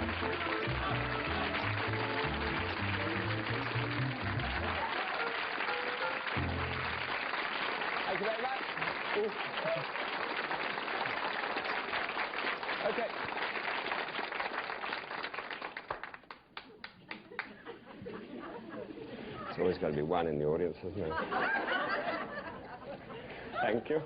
Thank you very much. Okay. There's always got to be one in the audience, isn't there? Thank you.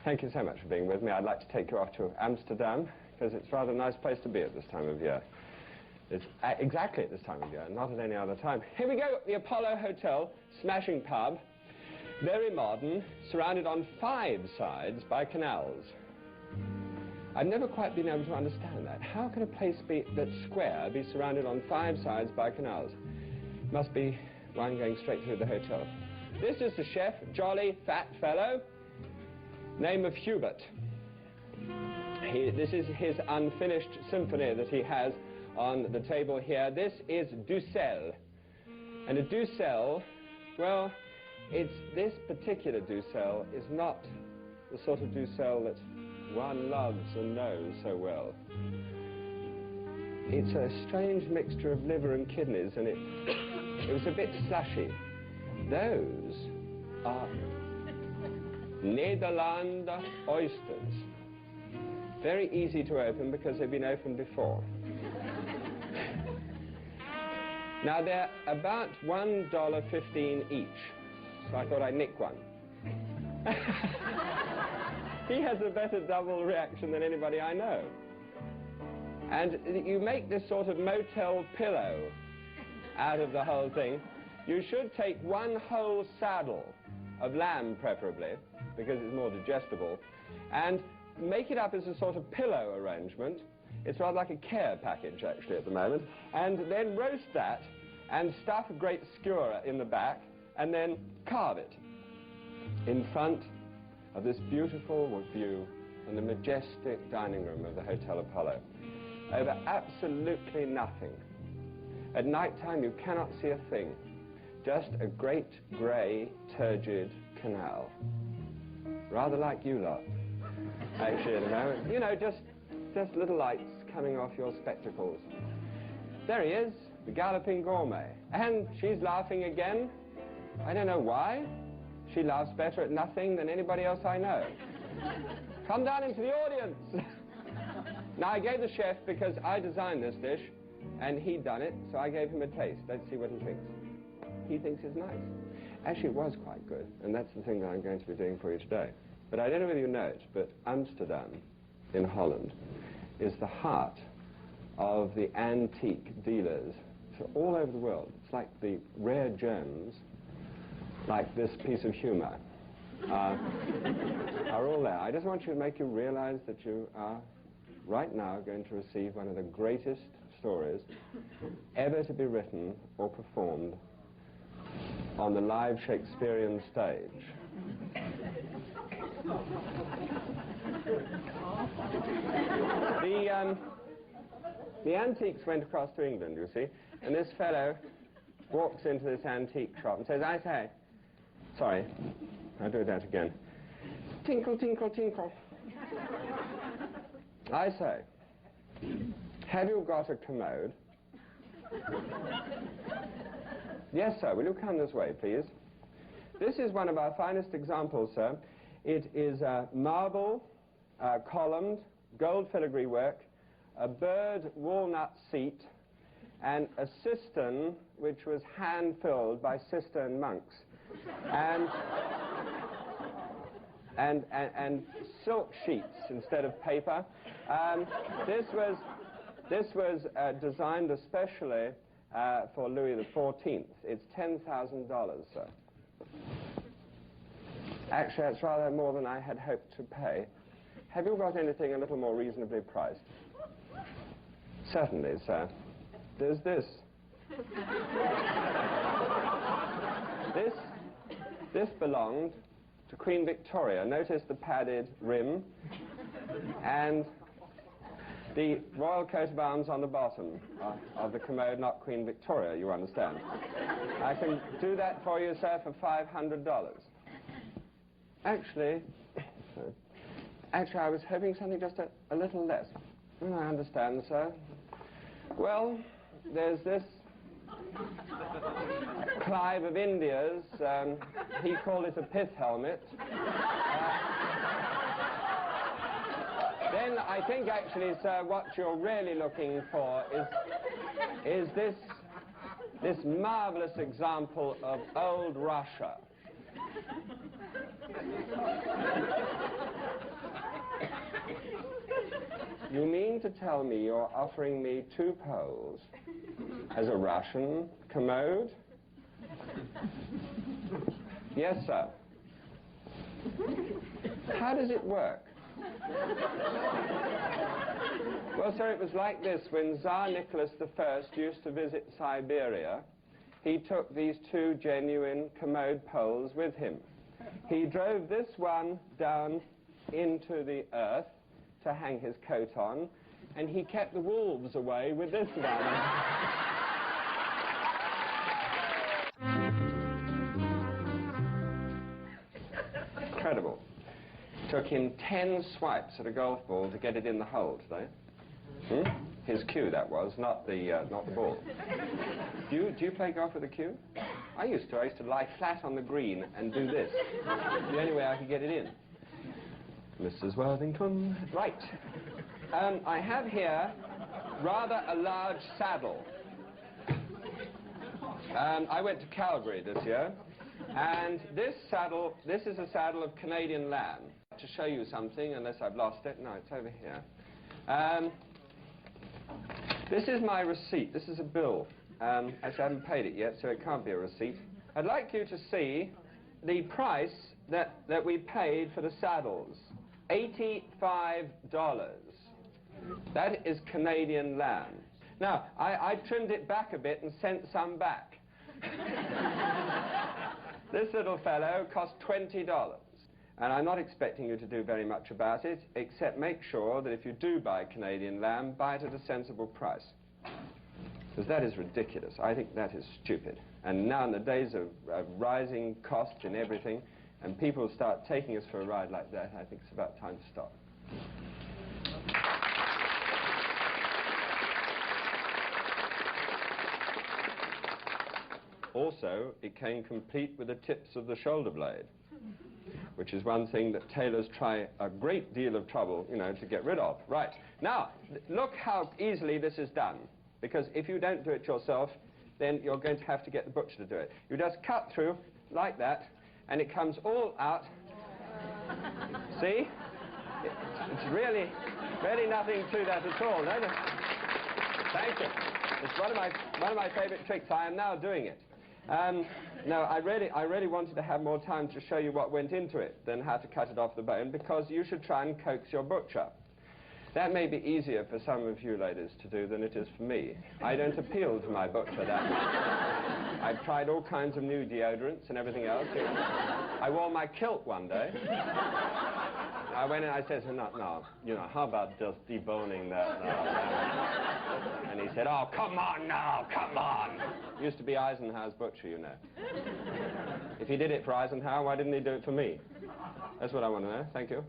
Thank you so much for being with me. I'd like to take you off to Amsterdam, because it's rather a nice place to be at this time of year. It's exactly at this time of year, not at any other time. Here we go, the Apollo Hotel, smashing pub, very modern, surrounded on 5 sides by canals. I've never quite been able to understand that. How can a place that's square be surrounded on 5 sides by canals? Must be one going straight through the hotel. This is the chef, jolly, fat fellow, name of Hubert. This is his unfinished symphony that he has on the table here. This is Dussel. And a Dussel, well, this particular Dussel is not the sort of Dussel that one loves and knows so well. It's a strange mixture of liver and kidneys, and it was a bit slushy. Those are Nederland oysters. Very easy to open because they've been opened before. Now they're about $1.15 each, so I thought I'd nick one. He has a better double reaction than anybody I know. And you make this sort of motel pillow out of the whole thing. You should take one whole saddle of lamb, preferably, because it's more digestible, and make it up as a sort of pillow arrangement. It's rather like a Kerr package, actually, at the moment. And then roast that and stuff a great skewer in the back, and then carve it in front of this beautiful view and the majestic dining room of the Hotel Apollo, over absolutely nothing. At night time, you cannot see a thing. Just a great grey, turgid canal. Rather like you lot, actually, at the moment. You know, just little lights coming off your spectacles. There he is, the Galloping Gourmet. And she's laughing again. I don't know why. She laughs better at nothing than anybody else I know. Come down into the audience. Now, I gave the chef, because I designed this dish, and he'd done it, so I gave him a taste. Let's see what he thinks. He thinks it's nice. Actually, it was quite good, and that's the thing that I'm going to be doing for you today. But I don't know whether you know it, but Amsterdam, in Holland, is the heart of the antique dealers. So all over the world. It's like the rare gems, like this piece of humor, are all there. I just want you to make you realize that you are right now going to receive one of the greatest stories ever to be written or performed on the live Shakespearean stage. The antiques went across to England, you see, and this fellow walks into this antique shop and says, I say, sorry, I'll do that again. Tinkle, tinkle, tinkle. I say, have you got a commode? Yes, sir. Will you come this way, please? This is one of our finest examples, sir. It is marble, columned, gold filigree work, a bird walnut seat, and a cistern which was hand-filled by cistern monks. And silk sheets instead of paper. This was designed especially for Louis XIV. It's $10,000, sir. Actually, that's rather more than I had hoped to pay. Have you got anything a little more reasonably priced? Certainly, sir. There's this. This belonged to Queen Victoria. Notice the padded rim and the royal coat of arms on the bottom of the commode, not Queen Victoria, you understand. I can do that for you, sir, for $500. Actually, I was hoping something just a little less. I understand, sir. Well, there's this Clive of India's, he called it a pith helmet. Then I think actually, sir, what you're really looking for is this marvelous example of old Russia. You mean to tell me you're offering me 2 poles as a Russian commode? Yes, sir. How does it work? Well, sir, it was like this. When Tsar Nicholas I used to visit Siberia, he took these 2 genuine commode poles with him. He drove this one down into the earth to hang his coat on, and he kept the wolves away with this one. Incredible. Took him 10 swipes at a golf ball to get it in the hole today. His cue, that was, not the ball. Do you play golf with a cue? I used to lie flat on the green and do this. The only way I could get it in. Mrs. Worthington. Right. I have here rather a large saddle. I went to Calgary this year, and this is a saddle of Canadian lamb. To show you something, unless I've lost it. No, it's over here. This is my receipt. This is a bill. Actually, I haven't paid it yet, so it can't be a receipt. I'd like you to see the price that we paid for the saddles. $85. That is Canadian lamb. Now, I trimmed it back a bit and sent some back. This little fellow cost $20. And I'm not expecting you to do very much about it, except make sure that if you do buy Canadian lamb, buy it at a sensible price. Because that is ridiculous. I think that is stupid. And now in the days of rising costs and everything, and people start taking us for a ride like that, I think it's about time to stop. Also, it came complete with the tips of the shoulder blade, which is one thing that tailors try a great deal of trouble, you know, to get rid of. Right. Now, look how easily this is done. Because if you don't do it yourself, then you're going to have to get the butcher to do it. You just cut through like that, and it comes all out. See? It's really nothing to that at all. No, no. Thank you. It's one of my favorite tricks. I am now doing it. No, I really wanted to have more time to show you what went into it than how to cut it off the bone, because you should try and coax your butcher. That may be easier for some of you ladies to do than it is for me. I don't appeal to my butcher that much. I've tried all kinds of new deodorants and everything else. I wore my kilt one day. I went in and I said, no, you know, how about just deboning that now? And he said, oh, come on now, come on. Used to be Eisenhower's butcher, you know. If he did it for Eisenhower, why didn't he do it for me? That's what I want to know. Thank you.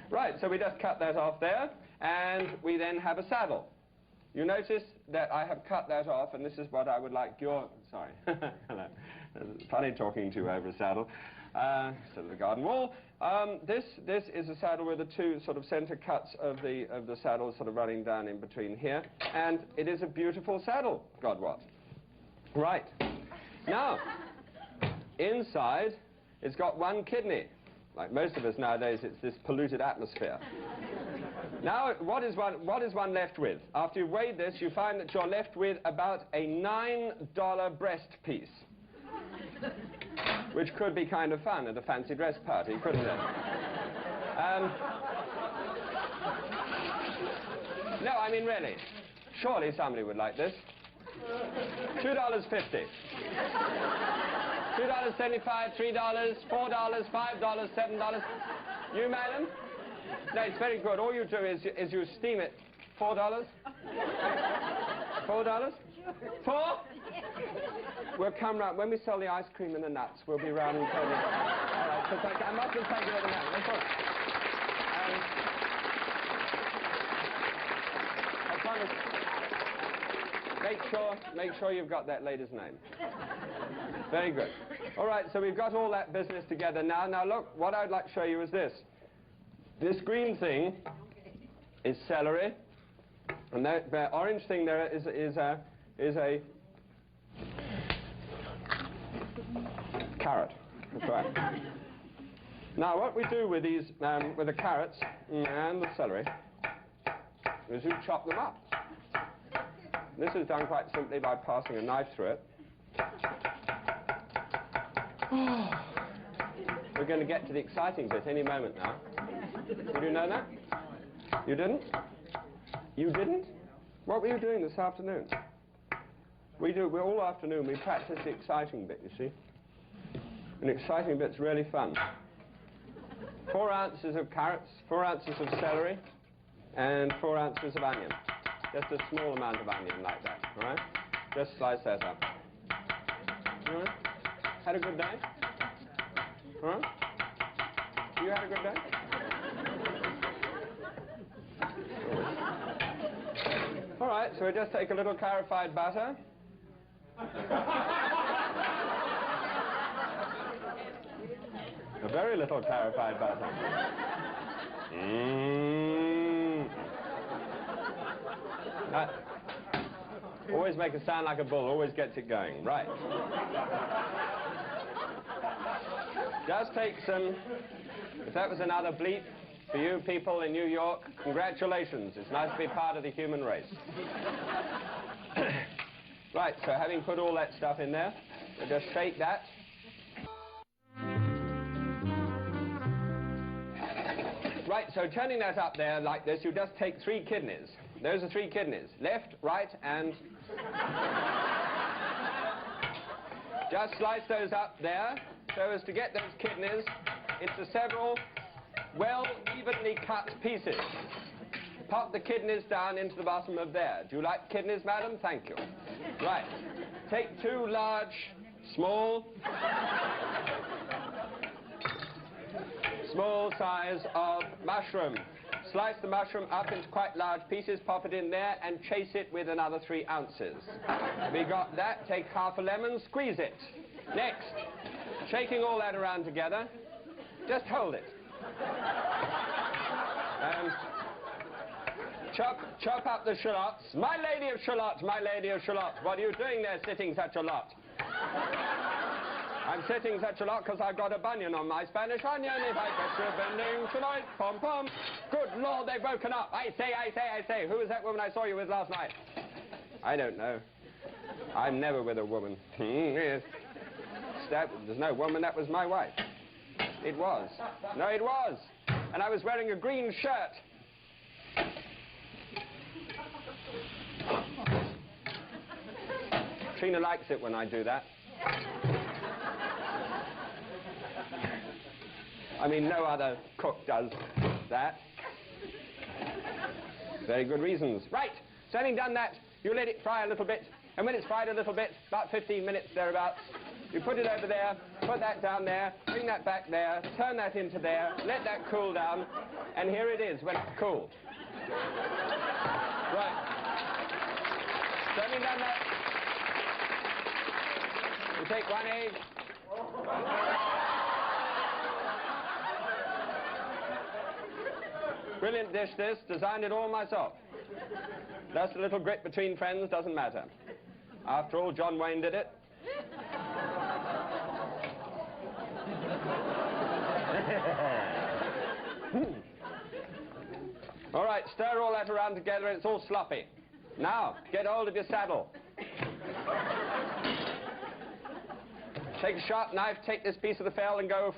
Right, so we just cut that off there, and we then have a saddle. You notice that I have cut that off, and this is what I would like your... Sorry. Hello. Funny talking to you over a saddle. Instead of the garden wall. This is a saddle with the 2 sort of center cuts of the saddle sort of running down in between here, and it is a beautiful saddle, God what. Right. Now, inside, it's got 1 kidney. Like most of us nowadays, it's this polluted atmosphere. Now, what is one left with? After you've weighed this, you find that you're left with about a $9 breast piece, which could be kind of fun at a fancy dress party, couldn't it? No, I mean, really. Surely somebody would like this. $2.50. $2.75, $3, $4, $5, $7. You, madam? No, it's very good. All you do is you steam it. $4? $4? 4? We'll come round. When we sell the ice cream and the nuts, we'll be round and tell you. All right, I mustn't take it at the moment. That's all right. make sure you've got that lady's name. Very good. All right, so we've got all that business together now. Now look, what I'd like to show you is this. This green thing is celery, and the orange thing there is a carrot. That's right. Now what we do with these, with the carrots and the celery, is you chop them up. This is done quite simply by passing a knife through it. We're going to get to the exciting bit any moment now. Did you know that? You didn't? You didn't? What were you doing this afternoon? We're all afternoon, we practice the exciting bit, you see. And the exciting bit's really fun. 4 ounces of carrots, 4 ounces of celery, and 4 ounces of onion. Just a small amount of onion like that, all right? Just slice that up. All right? Had a good day? All right? You had a good day? All right, so we just take a little clarified butter. A very little clarified butter. Always make it sound like a bull, always gets it going. Right. Just take some, if that was another bleep for you people in New York, congratulations. It's nice to be part of the human race. Right, so having put all that stuff in there, we'll just shake that. Right, so turning that up there like this, you just take 3 kidneys. Those are 3 kidneys. Left, right, and... Just slice those up there, so as to get those kidneys into several well evenly cut pieces. Pop the kidneys down into the bottom of there. Do you like kidneys, madam? Thank you. Right. Take 2 large, small size of mushroom. Slice the mushroom up into quite large pieces, pop it in there, and chase it with another 3 ounces. We got that. Take half a lemon, squeeze it. Next, shaking all that around together, just hold it. Chop up the shallots. My lady of shallots, my lady of shallots, what are you doing there sitting such a lot? I'm sitting such a lot because I've got a bunion on my Spanish onion. If I get you bending tonight, pom-pom. Good Lord, they've woken up. I say. Who was that woman I saw you with last night? I don't know. I'm never with a woman. Yes. There's no woman, that was my wife. It was. No, it was. And I was wearing a green shirt. Trina likes it when I do that. I mean, no other cook does that. Very good reasons. Right, so having done that, you let it fry a little bit, and when it's fried a little bit, about 15 minutes thereabouts, you put it over there, put that down there, bring that back there, turn that into there, let that cool down, and here it is when it's cooled. Right. So having done that, you take 1 egg, brilliant dish this, designed it all myself. Just a little grit between friends, doesn't matter. After all, John Wayne did it. All right, stir all that around together, it's all sloppy. Now, get hold of your saddle. Take a sharp knife, take this piece of the fell and go...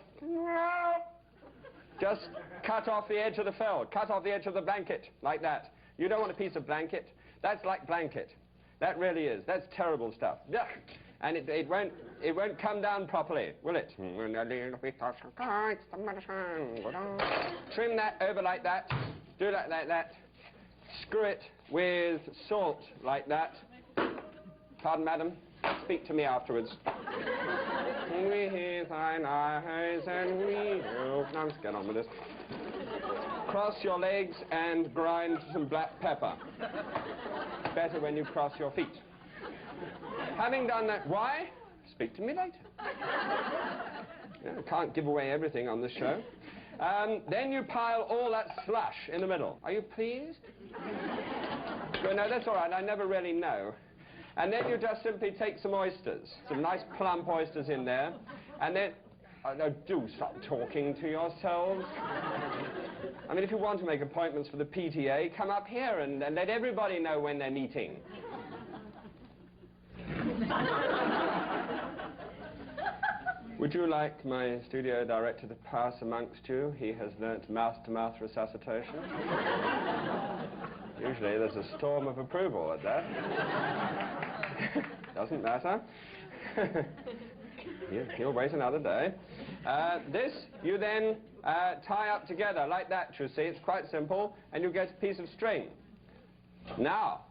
Just cut off the edge of the fell, cut off the edge of the blanket, like that. You don't want a piece of blanket. That's like blanket. That really is. That's terrible stuff. And it won't come down properly, will it? Trim that over like that. Do that like that. Screw it with salt like that. Pardon, madam. Speak to me afterwards. We hear thine eyes and we... Oh, now let's get on with this. Cross your legs and grind some black pepper. Better when you cross your feet. Having done that, why? Speak to me later. Yeah, I can't give away everything on this show. Then you pile all that slush in the middle. Are you pleased? Well, no, that's all right. I never really know. And then you just simply take some oysters, some nice plump oysters in there, and then... no, do stop talking to yourselves. I mean, if you want to make appointments for the PTA, come up here and let everybody know when they're meeting. Would you like my studio director to pass amongst you? He has learnt mouth-to-mouth resuscitation. Usually there's a storm of approval at that. Doesn't matter. He'll wait another day. This you then tie up together like that, you see. It's quite simple, and you get a piece of string. Now,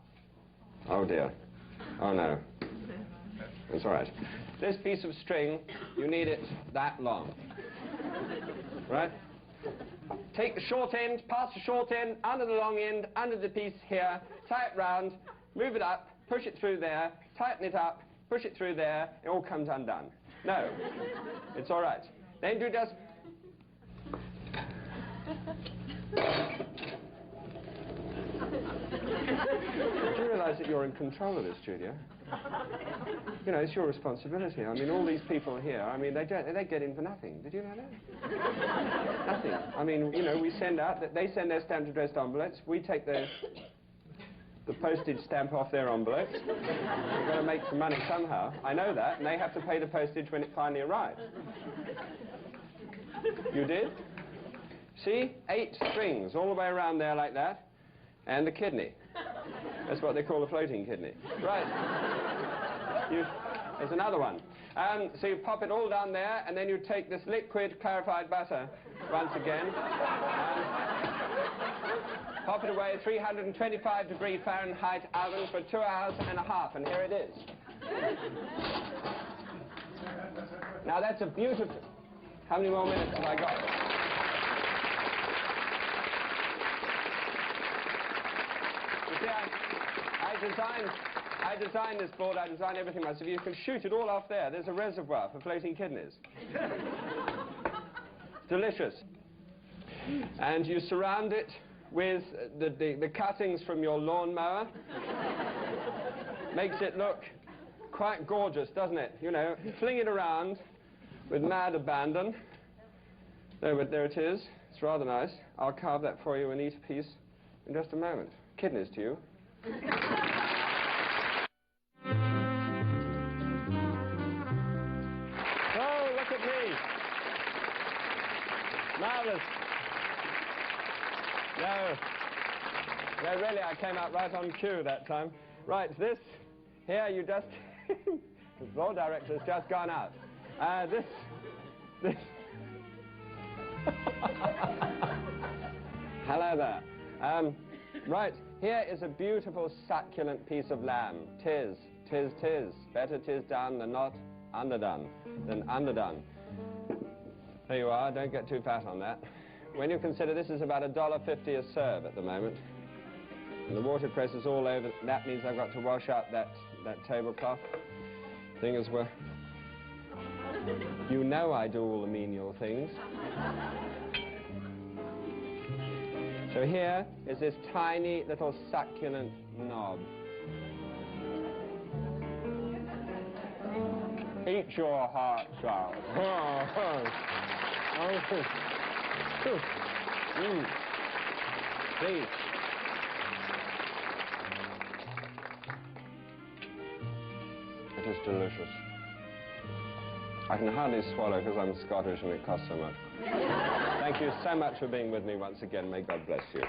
oh dear, oh no, it's all right. This piece of string, you need it that long, right? Take the short end, pass the short end, under the long end, under the piece here, tie it round, move it up, push it through there, tighten it up, push it through there, it all comes undone. No, it's all right. Then you just... Do you realise that you're in control of this studio? You know, it's your responsibility. I mean, all these people here, I mean, they get in for nothing. Did you know that? Nothing. I mean, you know, we send out, they send their stamped addressed envelopes, we take the postage stamp off their envelopes. We've got to make some money somehow. I know that, and they have to pay the postage when it finally arrives. You did? See? 8 strings all the way around there like that, and the kidney. That's what they call a floating kidney. Right. There's another one. So you pop it all down there, and then you take this liquid clarified butter once again. Pop it away, 325-degree Fahrenheit oven for 2 hours and a half, and here it is. Now that's a beautiful... How many more minutes have I got? You see, I designed this board, I designed everything myself. You can shoot it all off there. There's a reservoir for floating kidneys. Delicious. And you surround it with the cuttings from your lawnmower. Makes it look quite gorgeous, doesn't it? You know, fling it around with mad abandon. No, but there it is. It's rather nice. I'll carve that for you and eat a piece in just a moment. Kidneys to you. Oh, look at me. Marvelous. No, really, I came out right on cue that time. Right, this, here, you just... the floor director's just gone out. This... Hello there. Right, here is a beautiful, succulent piece of lamb. Tis. Better 'tis done than not underdone. There you are, don't get too fat on that. When you consider this is about $1.50 a serve at the moment, and the watercress is all over, that means I've got to wash up that tablecloth thing as well. You know I do all the menial things. So here is this tiny little succulent knob. Eat your heart, child. Please. It is delicious. I can hardly swallow because I'm Scottish and it costs so much. Thank you so much for being with me once again. May God bless you.